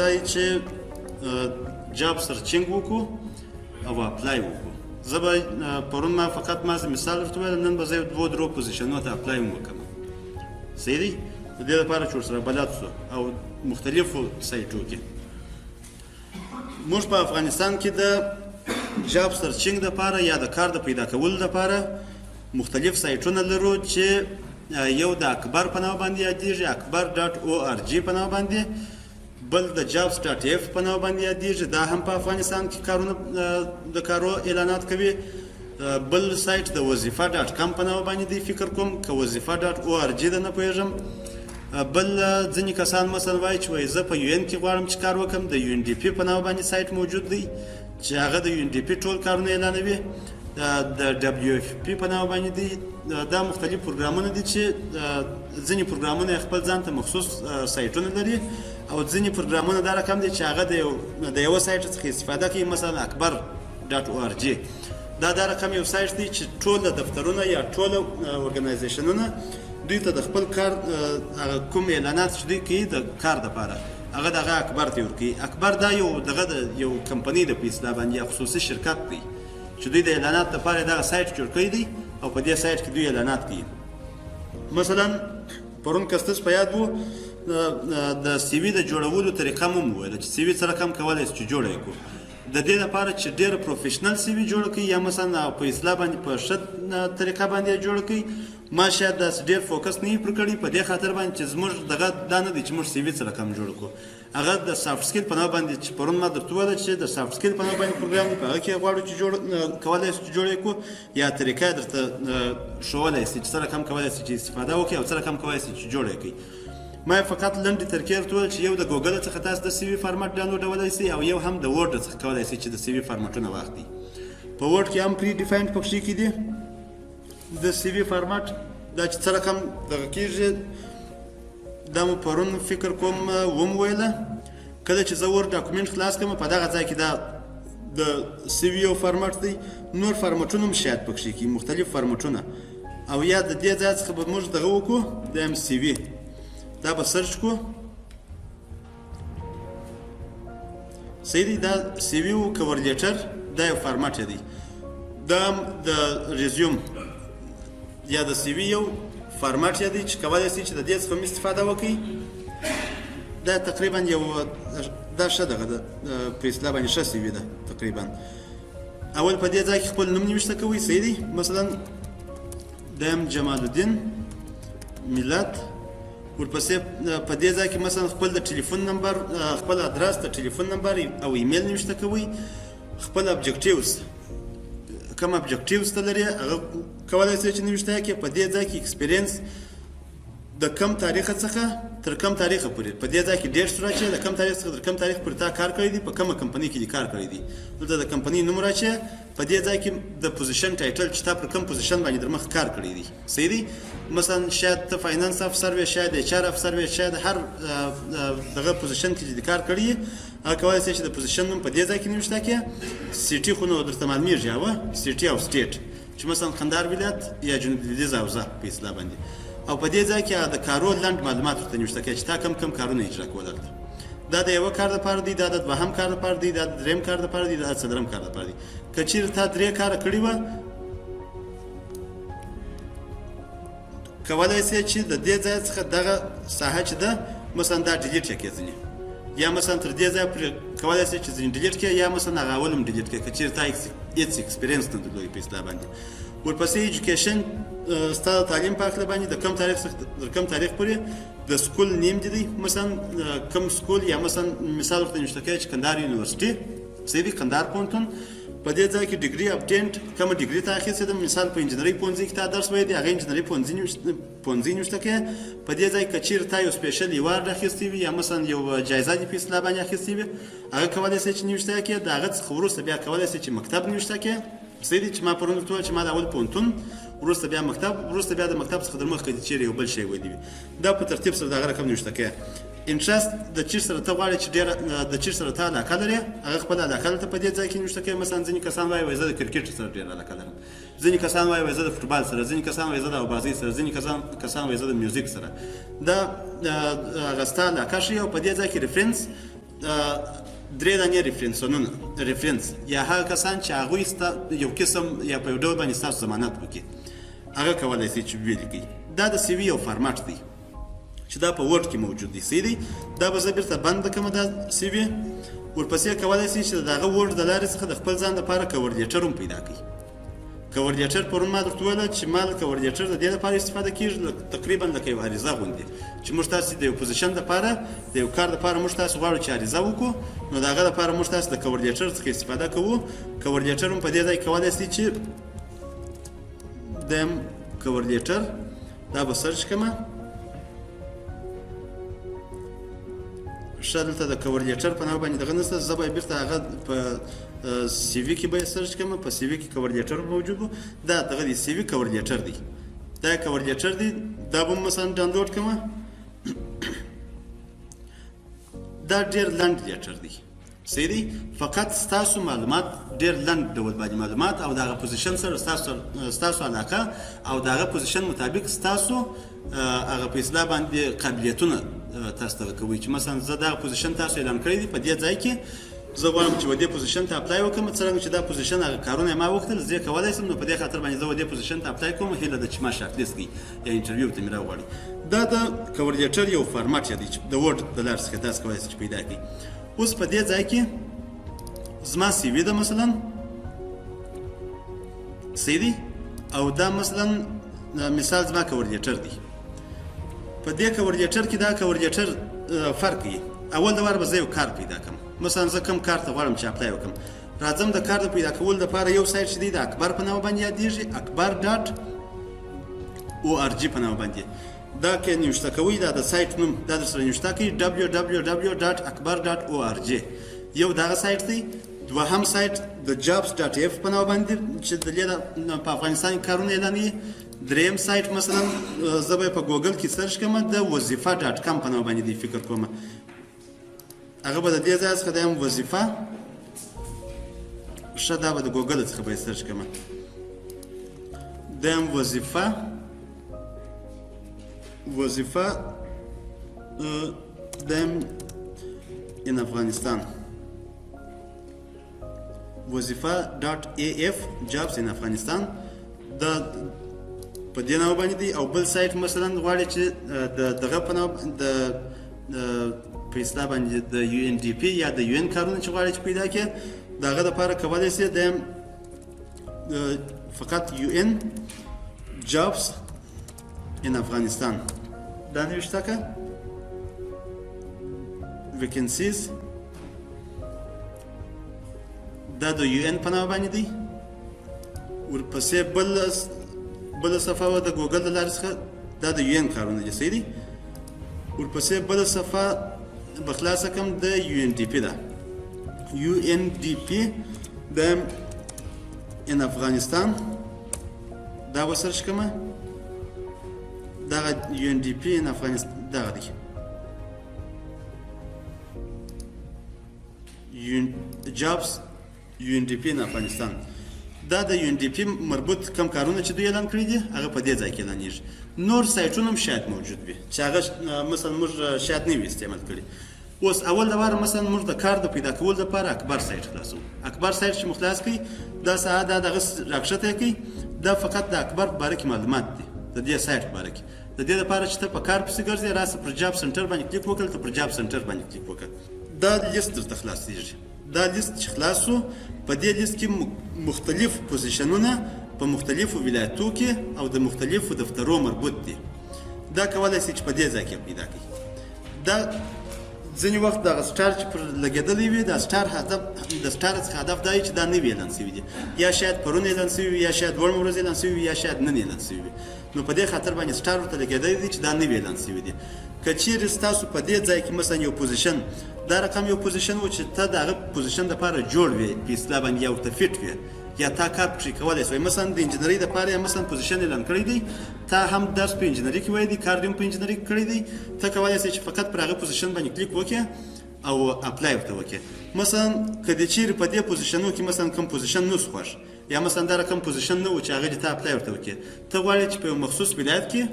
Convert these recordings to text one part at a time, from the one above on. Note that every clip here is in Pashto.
دا چې جاب سرچینګ وکړو او اپلای وکړو. زه به پرون ما فقط مثال ورته ویل، نن به زه یو 2-3 پوزیشنونو ته اپلای وکړم. صحیح دی؟ د دې لپاره چې ورسره بلد شو او مختلفو سایټو کې. موږ په افغانستان کې د جاب سرچینګ دپاره یا د کار د پیدا کولو دپاره مختلف سایټونه لرو چې یو د اکبر په نامه باندې یادېږي، akbar.org په نامه باندې، بل د jobs.f په نامه باندې یادېږي، دا هم په افغانستان کې کارونه د کارو اعلانات کوي. بل سایټ د وظیفه.com په نامه باندې دی، فکر کوم که وظیفه.org ده نه پوهېږم. بل ځینې کسان مثلا وایي چې وایي زه په UN کې غواړم چې کار وکړم، د UNDP په نامه باندې سایټ موجود دی چې هغه د UNDP ټول کارونه اعلانوي. د WFP په نامه باندې دی. دا مختلف پروګرامونه دي چې ځینې پروګرامونه خپل ځان ته مخصوص سایټونه لري او ځینې پروګرامونه دا رقم دي چې هغه د یوه سایټ څخه استفاده کوي، مثلا akbar.org. دا رقم یو سایټ دی چې ټول دفترونه یا ټول ارګنایزیشنونه دوی ته د خپل کار کوم اعلانات چې دوی کوي د کار دپاره هغه دغه اکبر ته ورکوي. اکبر دا یو کمپنۍ ده په اصطلاح باندې، یا خصوصي شرکت دی چې دوی د اعلانات لپاره دغه سایټ جوړ کړی دی او په دې سایټ کې دوی اعلانات کوي. مثلا پرون که ستاسو په یاد وو د سی وي د جوړولو طریقه مو وویله چې سی وي څه رقم کولی شو چې جوړه یې کړو. د دې لپاره چې ډېره پروفیشنل سی وي جوړه کړي یا مثلا په اصطلاح باندې په ښه طریقه باندې یې جوړه کړي، ما شاید داسې ډېر فوکس نه وي پر کړی په دې خاطر باندې چې زموږ دغه دا نه دی چې موږ سی وي څه رقم جوړ کړو. هغه د سافټ سکیل په نامه باندې چې پرون ما درته وویله چې د سافټ سکیل په نامه باندې پروګرام دی، په هغه کې غواړو چې کولی شو چې جوړ یې کړو، یا طریقه یې درته ښوولی شي چې څه رقم کولی شي چې استفاده وکړي او څه رقم کولی شي چې جوړ یې کړي. ما فقط لنډې ترکیب درته وویل چې یو د ګوګل څخه تاسو د سی وي فارمټ ډاونلوډولی شئ او یو هم د ورډ څخه کولی شئ چې د سی وي فارمټونه واخلئ. په ورډ کې هم پری ډیفاینډ پکښې کې دي د سی وي فارمټ، دا چې څه رقم دغه کېږي. دا مو پرون فکر کوم وم ویله، کله چې زه ورډ ډاکومنټ خلاص کړم په دغه ځای کې دا د سی وي یو فارمټ دی، نور فارمټونه هم شاید پکښې کې مختلف فارمټونه، او یا د دې ځای څخه به موږ دغه وکړو د ام سی وي، دا به سرچ کړو. صحیح دی؟ دا سی وي و کور لیټر دا یو فارمټ دی. دا هم د ریزیوم یا د سی وي یو فارمټ دی چې کولی شئ چې د دې څخه هم استفاده وکړئ. دا تقریبا یو دا ښه دغه ده په اصطلاح باندې ښه سی وي ده تقریبا. اول په دې ځای کې خپل نوم نوشته کوئ. صحیح دی؟ مثلا دیم جمال الدین ملت، ورپسې په دې ځای کې مثلا خپل د ټلیفون نمبر، خپل ادرس د ټلیفون نمبر او ایمیل نوشته کوئ. خپل ابجکټیوز کوم ابجکټیوز ته لري هغه کولی شئ چې نوشته یې کړئ. په دې ځای کې ایکسپیرینس د کم تاریخ څخه تر کم تاریخ پورې، په دې ځای کې ډېر شته چې د کم تاریخ څخه تر کم تاریخ پورې تا کار کړی دی، په کومه کمپنۍ کې دې کار کړی دی. دلته د کمپنۍ نوم راچی، په دې ځای کې د پوزیشن ټایټل چې تا پر کوم پوزیشن باندې در مخ کار کړی دی. صحیح دی؟ مثلا شاید ته فاینانس افسر وې، شاید ایچ آر افسر وې، شاید هر دغه پوزیشن کې چې دې کار کړی یې هغه کولی شئ چې د پوزیشن نوم په دې ځای کې نوشته کړې. سیټي خو نو درته معلومېږي هغه سیټي او سټیټ چې مثلا قندهار ولایت یا جنوب لویدیځ حوزه په اصطلاح باندې، او په دې ځای کې د کارو لنډ معلومات ورته نوشته کړئ چې تا کم کارونه اجرا کول هلته. دا د یوه کار دپاره دی، دا د دوهم کار دپاره دی، دا د درېیم کار دپاره دی، دا د څلورم کار دپاره دی. که چېرې تا 3 کاره کړي وه کولی شئ چې د دې ځای څخه دغه ساحه چې ده مثلا دا ډیلیټ یې کړې ځینې، یا مثلا تر دې ځایه پورې کولی شئ چې ځینې ډیلیټ کړې، یا مثلا هغه اول هم ډیلیټ کړې که چېرې تا هېڅ اکسپیرینس نه درلودی په اصطلاح باندې. ورپسې ایجوکیشن ستا د تعلیم په هکله باندې د کم تاریخ څخه تر کم تاریخ پورې د سکول نیم دې دی، مثلا کم سکول، یا مثلا مثال ورته نوشته کړئ چې کندهار یونیورسټي. صحیح دی؟ کندهار پوهنتون. په دې ځای کې ډیګري اپټینډ کومه ډیګري تا اخیستې ده، مثال په انجینرۍ پوهنځي کې تا درس ویلی دی، هغه انجینرۍ پوهنځي نوشته کړئ. په دې ځای کې که چېرې تا یو سپیشل ایوارډ اخیستی وي یا مثلا یو جایزه دې په اصطلاح باندې اخیستې وي هغه کولی شئ چې نوشته یې کړئ. د هغه څخه وروسته بیا کولی شئ چې مکتب نوشته کړئ. صحیح دی؟ چې ما پرون درته وویل چې ما د اول پوهنتون، وروسته بیا مکتب، وروسته بیا د مکتب څخه در مخکې دې چېرې یو بل شی ویلي وي، دا په ترتیب سره د هغه رقم نوشته کړئ. انټرست د چیر سره ته غواړې چې ډېره د چیر سره ته علاقه لرې هغه خپله علاقه دلته په دې ځای کې نوشته کوي. مثلا ځینې کسان وایي زه د کرکټ سره ډېره علاقه لرم، ځینې کسان وایي زه د فوټبال سره، ځینې کسان وایي زه د اوبازۍ سره، ځینې کسان وایي زه د میوزیک سره. دا هغه ستا علاقه ښیي او په دې ځای کې ریفرنس درې دانې ریفرنس یا هغه کسان چې هغوی یو قسم یا په یو ډول باندې ستاسو ضمانت وکړي هغه کولی شي چې ولیکئ. دا د سی وي یو فارمټ دی چې دا په ورډ کې موجود دی. صحیح دی. دا به زه بیرته بند کړم دا سی وي. ورپسې کولی شي چې د هغه ورډ د لارې څخه د خپل ځان دپاره کور لیټر هم پیدا کړي. کور لیټر پرون ما درته وویله چې ما کور لیټر د دې لپاره استفاده کېږي تقریبا لکه یو عریضه غوندې چې موږ تاسې د یو پوزیشن دپاره د یو کار دپاره موږ تاسو غواړو چې عریضه وکړو نو د هغه دپاره موږ تاسو د کور لیټر څخه استفاده کوو. کور لیټر هم په دې ځای کولی شي چې دیم کور لیټر دا به سرچ کړم. ښه دلته د کور لیټر په نامه باندې دغه نشته. زه به بیرته هغه په سی وي کې به یې سرچ کړم. په سی وي کې کور لیټر موجود و. دا دغه دی سی وي کور لیټر دی. دا کور لیټر دی. دا به مثلا ډاونلوډ کړم. دا ډېر لنډ لیټر دی. صحیح دی. فقط ستاسو معلومات ډېر لنډ ډول باندې معلومات او د هغه پوزیشن سره ستاسو علاقه او د هغه پوزیشن مطابق ستاسو هغه په اصطلاح باندې قابلیتونه تاسو ته کوي چې مثلا زه دغه پوزیشن تاسو اعلان کړی دی په دې ځای کې زه غواړم چې دې پوزیشن ته اپلای وکړم. څرنګه چې دا پوزیشن هغه کارونه ما وکړل زه یې کولی شم نو په دې خاطر باندې زه دې پوزیشن ته اپلای کوم. هیله ده چې ما شارټ لیست کړي یا انټرویو ته مې راوغواړي. دا د کور لیټر یو فارمټ دی چې د ورډ د لارې څخه تاسو کولی شئ چې پیدا کړئ. اوس په دې ځای کې زما سی وي ده مثلا صحیح دی او دا مثلا مثال زما کور لیټر دی. په دې کور لیټر کې دا کور لیټر فرق یي. اول د وار به زه یو کار پیدا کړم. مثلا زه کوم کار ته غواړم چې اپلای وکړم راځم د کار د پیدا کولو دپاره یو سایټ چې دی د اکبر په نامه باندې یادېږي akbar.org په نامه باندې دا کې نوشته کوئ. دا د سایټ نوم دا درسره نوشته کوئ www.akbar.org. یو دغه سایټ دی. دوهم سایټ د jobs.f په نامه باندې چې د دې په افغانستان کې کارونه اعلانوي. دریم سایټ مثلا زه به په ګوګل کې سرچ کړم د وظیفه.com په نامه باندې دی فکر کوم هغه به د دې ځای څخه دیم وظیفه ښه دا به د ګوګل څخه به یې سرچ کړم دیم وظیفه دیم in افغانستان وظیفه.af jobs in افغانستان دا په دې نامه باندې دی. او بل سایټ مثلا غواړي چې دغه په نامه د په اصطلاح باندې د UNDP یا د UN کارونه چې غواړي چې پیدا کړي د هغه دپاره کولی شي د فقط UN jobs in افغانستان دا نوشته که vacancies دا د UN په نامه باندې دی. ورپسې بله صفحه وه د ګوګل د لارې څخه دا د UN کارونه دي. صحیح دي. ورپسې بله صفحه به خلاصه کړم د UNDP ده. UNDP د in افغانستان دا به سرچ کړم. دغه UNDP in افغانستان دغه دی jobs UNDP in افغانستان. دا د UNDP مربوط کم کارونه چې دوی اعلان کړي دي هغه په دې ځای کې اعلانېږي. نور سایټونه هم شاید موجود وي چې هغه مثلا موږ شاید نه وي استعمال کړي. اوس اول د واره مثلا موږ د کار د پیدا کولو لپاره اکبر سایټ خلاصو. اکبر سایټ چې مو خلاص کړئ دا ساعت دا دغه راکښته کړئ دا فقط د اکبر په باره کې معلومات دي د دې سایټ په باره کې. د دې لپاره چې ته په کار پسې ګرځې راسه پر جاب سنټر باندې کلیک وکړه ته پر جاب سنټر باندې کلیک وکړه. دا لیست درته خلاصېږي. دا لیست چې خلاص شو په دې لیست کې مختلف پوزیشنونه په مختلفو ولایتو کې او د مختلفو دفترو مربوط دي. دا کولی شي چې په دې ځای کې پیدا کړي. دا ځینې وخت دغه سټار چې پر لګېدلی وي د سټار څخه هدف دا وي چې دا نوي اعلان شوي دي یا شاید پرون اعلان شوي وي یا شاید دوړمه ورځ اعلان شوي وي یا شاید نن اعلان شوي وي. نو په دې خاطر باندې سټار ورته لګېدلی دی چې دا نوي اعلان شوي دي. که چیرې ستاسو په دې ځای کې مثلا یو پوزیشن دا رقم یو پوزیشن و چې ته د هغه پوزیشن دپاره جوړ وې په اصطلاح باندې یا ورته فټ وې یا تا کار پکې کولی شوی مثلا د انجینرۍ دپاره یا مثلا پوزیشن اعلان کړی دی تا هم درس په انجینرۍ کې ویلی دی کار دې هم په انجینرۍ کې کړی دی ته کولی شې چې فقط پر هغه پوزیشن باندې کلیک وکړې او اپلای ورته وکړې. مثلا که دې چیرې په دې پوزیشنو کې مثلا کوم پوزیشن نه خوښ یا مثلا دا رقم پوزیشن نه و چې هغه دې ته اپلای ورته وکړې ته غواړې چې په یو مخصوص ولایت کې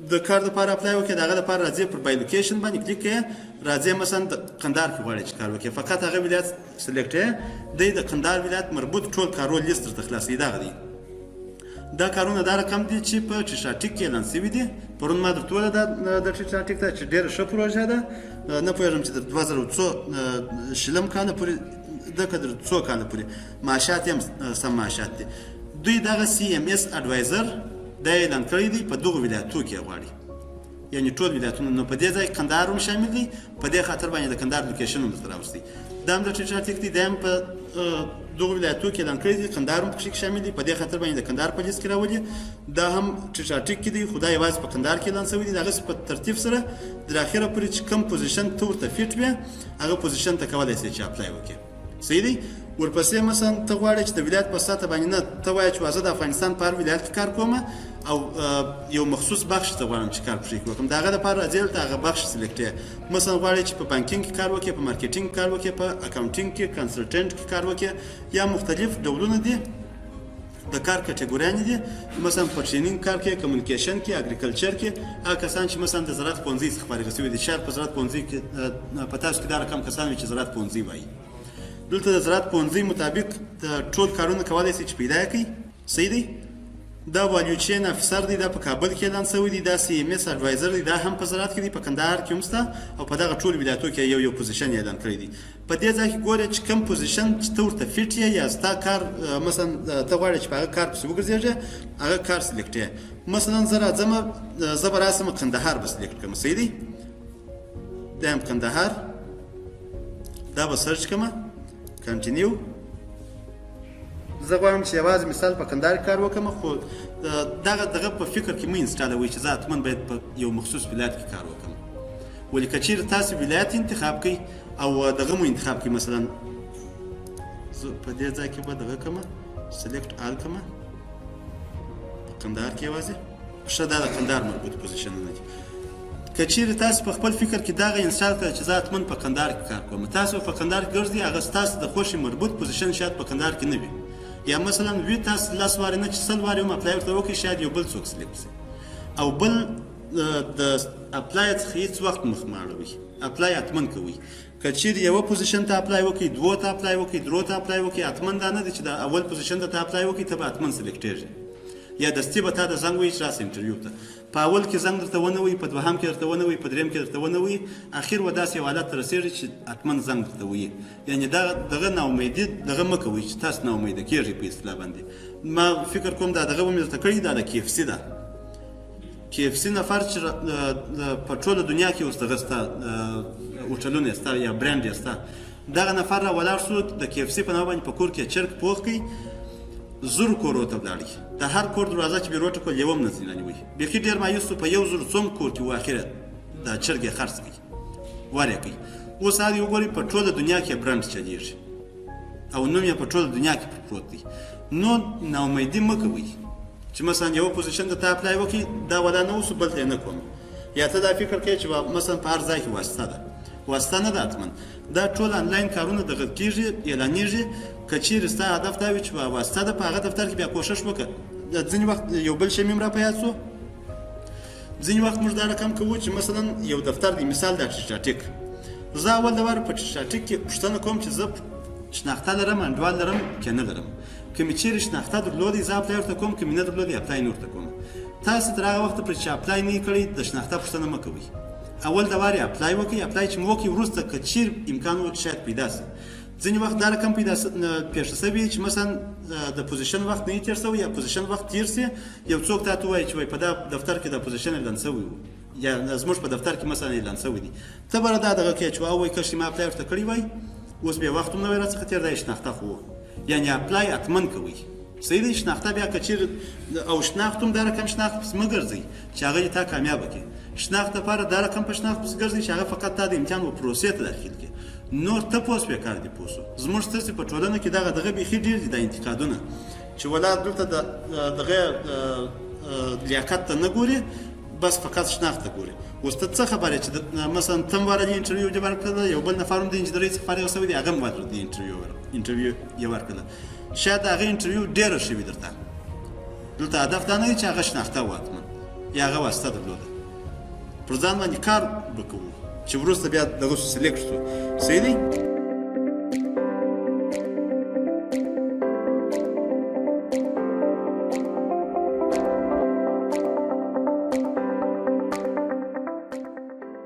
د کار دپاره اپلای وکړې د هغه دپاره راځې پر بای لوکیشن باندې کلیک کوې راځې مثلا د قندهار کې غواړې چې کار وکړې فقط هغه ولایت سلیکټ یې دی د قندهار ولایت مربوط ټول کارول لیست درته خلاصوي دغه دی دا کارونه دا رقم دي چې په ټیټاټیک کې اعلان شوي دي پرون ما درته وویله د ټیټاټیک ته چې ډېره ښه پروژه ده نه پوهېږم چې د 2000 کاله پورې دکه در څو کاله پورې معاشات یې هم سم معاشات دي دوی دغه CMS اډوایزر دا اعلان کړی دی په دغو ولایتو کې غواړي یعنی ټول ولایتونه نو په دې ځای کندهار هم شامل دی په دې خاطر باندې د کندهار لوکیشن هم درته راوستی دا هم د ټیټاټیک دی دا هم په دغو ولایتو کې اعلان کړی دی کندهار هم پکې شامل دی په دې خاطر باندې د کندهار په لیست کې راولي دا هم ټیټاټیک کې دی خو دا یوازې په کندهار کې اعلان شوی دی د هغسې په ترتیب سره تر اخره پورې چې کوم پوزیشن ته ورته فیټ وي هغه پوزیشن ته کولی شي چې اپلای وکړي صحیح دی ورپسې مثلا ته غواړې چې د ولایت په سطح باندې نه ته وایې چې زه د افغانستان په هر ولایت کې کار کوم او یو مخصوص بخش ته غواړم چې کار پرې وکړم د هغه دپاره راځې دلته هغه بخش سلیکټ یې مثلا غواړې چې په بانکینګ کې کار وکړې په مارکیټینګ کار وکړې په اکاونټینګ کې کنسلټنټ کې کار وکړې یا مختلف ډولونه دي د کار کټګوریانې دي مثلا په ټرینینګ کار کې کمیونیکیشن کې اګریکلچر کې هغه کسان چې مثلا د زراعت پوهنځي څخه فارغ شوي دي شاید په زراعت پوهنځي کې په تاسو کې دا رقم کسان وي چې زراعت پوهنځي وایي دلته د زراعت پوهنځي مطابق ټول کارونه کولی شي چې پیدا کړي صحیح دی دا والیو چین افسر دی دا په کابل کې اعلان شوی دی دا CMS اډوایزر دی دا هم په زراعت کې دی په کندهار کې هم شته او په دغه ټول ولایتو کې یو پوزیشن اعلان کړی دی په دې ځای کې ګورې چې کوم پوزیشن چې ته ورته فیټ یې یا ستا کار مثلا ته غواړې چې په هغه کار پسې وګرځېږې هغه کار سلیکټ یې مثلا زه راځم زه به راسم کندهار به سلیکټ کړم صحیح دی دا هم کندهار دا به سرچ کړم کنټینیو زه غواړم چې یوازې مثال په کندهار کار وکړم خو دغه په فکر کې مه انسټالوئ چې زه حتما باید په یو مخصوص ولایت کې کار وکړم ولې که چیرې تاسې ولایت انتخاب کړئ او دغه مو انتخاب کړئ مثلا زه په دې ځای کې به دغه کړم سلیکټ آل کړم په کندهار کې یوازې ښه دا د کندهار مربوط پوزیشنونه دي که چیرې تاسو په خپل فکر کې دغه انسټال کړئ چې زه حتما په کندهار کې کار کوم تاسو په کندهار کې ګرځئ هغه ستاسو د خوښې مربوط پوزیشن شاید په کندهار کې نه وي یا مثلا وي تاسو 10 وارې نه چې 100 وارې هم اپلای ورته وکړئ شاید یو بل څوک سلیکټ شي او بل د اپلای څخه هېڅ وخت مخ مه اړوئ اپلای حتما کوئ که چیرې یوه پوزیشن ته اپلای وکړئ دوو ته اپلای وکړئ درو ته اپلای وکړئ حتما دا نه دی چې د اول پوزیشن ته اپلای وکړئ ته به حتما سلیکټېږي یا دستي به تا ته زنګ وایي چې راسه انټرویو ته په اول کې زنګ درته ونه وایي په دوهم کې درته ونه وایي په درېیم کې درته ونه وایي اخر به داسې یو حالت ته رسېږي چې حتما زنګ درته وایي یعنې دغه ناامیدي دغه مه کوئ چې تاسو ناامیده کېږئ په اصطلاح باندې ما فکر کوم دا دغه به مې درته کړي دا د KFC ده KFC نفر چې په ټوله دنیا کې اوس دغه شته هوټلونه یې شته یا برانډ یې شته دغه نفر را ولاړ شو د KFC په نامه باندې په کور کې چرګ پوخ کړي زر کورو ته ولاړ د هر کور دروازه چې بیروټه کول یو هم نه ځینې نیوي بیخي ډېر مایوس په یو زر څوم کور کې و اخره دا چرګ یې خرڅ کړي وارې کوي اوس هغه وګورئ په ټوله دنیا کې برانډ چلیږي او نوم یې په ټوله دنیا کې پروت دی نو ناامیدي مه کوئ چې مثلا یو پوزیشن ته اپلای وکړي دا ولا نه اوسو بل ته نه کوم یا ته دا فکر کوې چې مثلا په هر ځای کې واسطه ده واسطه نه ده حتما دا ټول انلاین کارونه دغه کېږي اعلانېږي که چیرې ستا هدف دا وي چې واسطه ده په هغه دفتر کې بیا کوښښ وکړه ځینې وخت یو بل شی مې هم را په یاد شو ځینې وخت موږ دا رقم کوو چې مثلا یو دفتر دی مثال دا ټیټاټیک زه اول د واره په ټیټاټیک کې پوښتنه کوم چې زه شناخته لرم انډوال لرم که نه لرم که مې چیرې شناخته درلودی زه اپلای ورته کوم که مې نه درلودی اپلای نه ورته کوم تاسو تر هغه وخته پورې چې اپلای نه یې کړئ د شناخته پوښتنه مه کوئ اول د وارې اپلای وکړئ اپلای چې مو وکړئ وروسته که چیر امکان و شاید پیدا شي ځینې وخت دا رقم پېښه شوي چې مثلا د پوزیشن وخت نه تېر شوی یا پوزیشن وخت تېر شي یو څوک تا ته وایي چې وایي په دا دفتر کې دا پوزیشن اعلان شوی و یا زموږ په دفتر کې مثلا اعلان شوی دی ته به دا دغه کوې چې وایي کاشکې ما اپلای ورته کړی وای اوس بیا وخت هم نه وای راڅخه تېر دی شناخته خو یعنې اپلای حتما کوئ صحیح دی شناخته بیا که چیرې او شناخت هم دا رقم شناخت پسې مه ګرځئ چې هغه تا کامیابه کړي شناخت لپاره دا رقم په شناخت پسې ګرځئ چې هغه فقط تا د امتحان و پروسې ته داخل کړي نور ته پوس بیکار دي پوسو زموږ ستاسې په ټولنه کې دغه بیخي ډېر دي دا انتقادونه چې ولا دلته دغه لیاقت ته نه ګوري بس فقط شناخت ته ګوري اوس ته څه خبره چې مثلا تم واره د انټرویو دې ورکړله یو بل نفر هم د انجینرۍ څخه فارغ شوی دی هغه هم واره د انټرویو یې ورکړله شاید د هغه انټرویو ډېره شوي درته دلته هدف دا نه دی چې هغه شناخته و حتما یا هغه واسطه درلوده پر ځان باندې کار به کوو چې وروسته بیا دغه سلیکټ شو صحیح دی